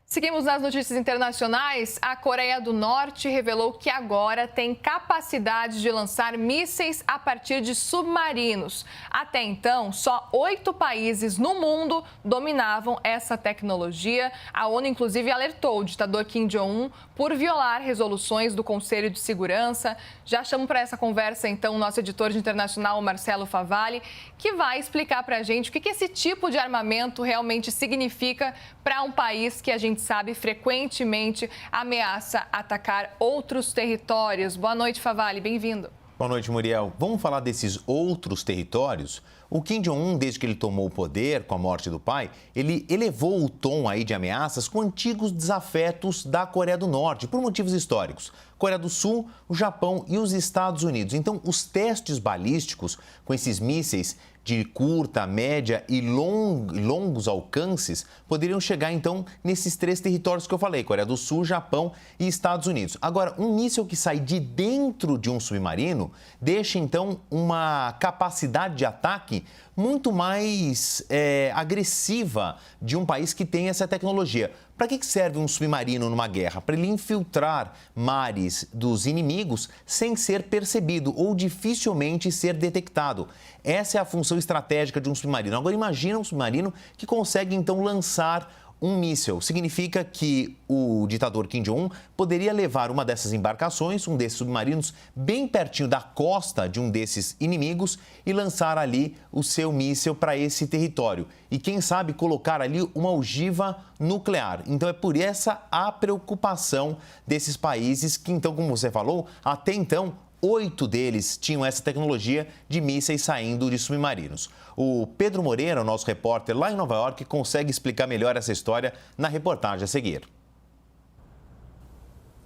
Seguimos nas notícias internacionais. A Coreia do Norte revelou que agora tem capacidade de lançar mísseis a partir de submarinos. Até então, só 8 países no mundo dominavam essa tecnologia. A ONU, inclusive, alertou o ditador Kim Jong-un por violar resoluções do Conselho de Segurança. Já chamo para essa conversa, então, o nosso editor de internacional, Marcelo Favalli, que vai explicar para a gente o que esse tipo de armamento realmente significa para um país que a gente sabe frequentemente ameaça atacar outros territórios. Boa noite, Favalli, bem-vindo. Boa noite, Muriel. Vamos falar desses outros territórios? O Kim Jong-un, desde que ele tomou o poder com a morte do pai, ele elevou o tom aí de ameaças com antigos desafetos da Coreia do Norte, por motivos históricos. Coreia do Sul, o Japão e os Estados Unidos. Então, os testes balísticos com esses mísseis de curta, média e longos alcances poderiam chegar, então, nesses 3 territórios que eu falei, Coreia do Sul, Japão e Estados Unidos. Agora, um míssil que sai de dentro de um submarino deixa, então, uma capacidade de ataque muito mais agressiva de um país que tem essa tecnologia. Para que serve um submarino numa guerra? Para ele infiltrar mares dos inimigos sem ser percebido ou dificilmente ser detectado. Essa é a função estratégica de um submarino. Agora imagina um submarino que consegue então lançar um míssil. Significa que o ditador Kim Jong-un poderia levar uma dessas embarcações, um desses submarinos, bem pertinho da costa de um desses inimigos e lançar ali o seu míssil para esse território. E quem sabe colocar ali uma ogiva nuclear. Então é por essa a preocupação desses países que, então, como você falou, até então 8 deles tinham essa tecnologia de mísseis saindo de submarinos. O Pedro Moreira, o nosso repórter lá em Nova York, consegue explicar melhor essa história na reportagem a seguir.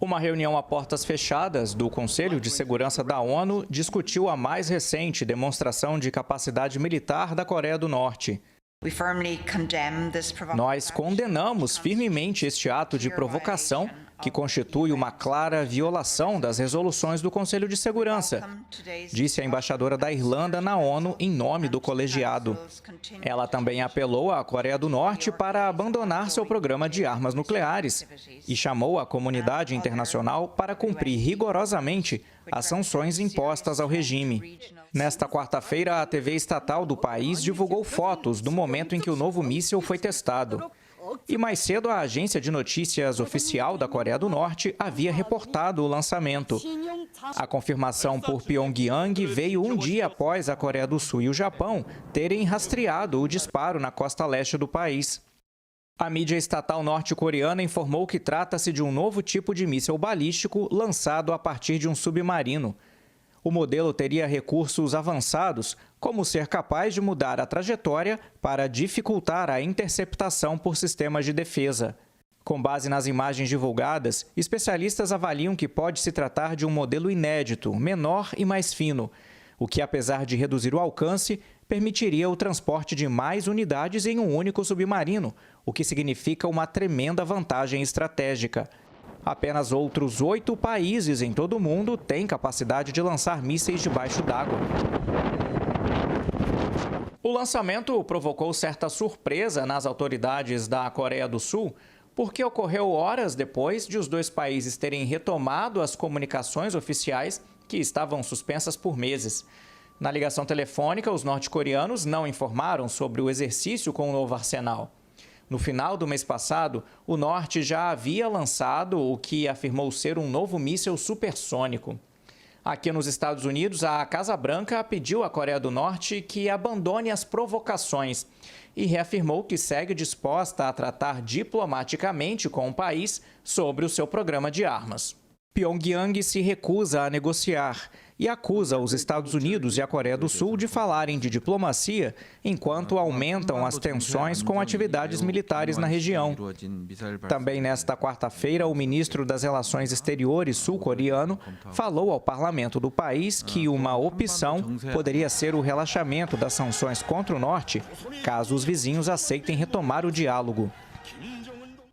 Uma reunião a portas fechadas do Conselho de Segurança da ONU discutiu a mais recente demonstração de capacidade militar da Coreia do Norte. Nós condenamos firmemente este ato de provocação, que constitui uma clara violação das resoluções do Conselho de Segurança, disse a embaixadora da Irlanda na ONU em nome do colegiado. Ela também apelou à Coreia do Norte para abandonar seu programa de armas nucleares e chamou a comunidade internacional para cumprir rigorosamente as sanções impostas ao regime. Nesta quarta-feira, a TV estatal do país divulgou fotos do momento em que o novo míssil foi testado. E mais cedo, a agência de notícias oficial da Coreia do Norte havia reportado o lançamento. A confirmação por Pyongyang veio um dia após a Coreia do Sul e o Japão terem rastreado o disparo na costa leste do país. A mídia estatal norte-coreana informou que trata-se de um novo tipo de míssil balístico lançado a partir de um submarino. O modelo teria recursos avançados, como ser capaz de mudar a trajetória para dificultar a interceptação por sistemas de defesa. Com base nas imagens divulgadas, especialistas avaliam que pode se tratar de um modelo inédito, menor e mais fino, o que, apesar de reduzir o alcance, permitiria o transporte de mais unidades em um único submarino, o que significa uma tremenda vantagem estratégica. Apenas outros 8 países em todo o mundo têm capacidade de lançar mísseis debaixo d'água. O lançamento provocou certa surpresa nas autoridades da Coreia do Sul, porque ocorreu horas depois de os 2 países terem retomado as comunicações oficiais que estavam suspensas por meses. Na ligação telefônica, os norte-coreanos não informaram sobre o exercício com o novo arsenal. No final do mês passado, o Norte já havia lançado o que afirmou ser um novo míssil supersônico. Aqui nos Estados Unidos, a Casa Branca pediu à Coreia do Norte que abandone as provocações e reafirmou que segue disposta a tratar diplomaticamente com o país sobre o seu programa de armas. Pyongyang se recusa a negociar e acusa os Estados Unidos e a Coreia do Sul de falarem de diplomacia enquanto aumentam as tensões com atividades militares na região. Também nesta quarta-feira, o ministro das Relações Exteriores sul-coreano falou ao parlamento do país que uma opção poderia ser o relaxamento das sanções contra o norte, caso os vizinhos aceitem retomar o diálogo.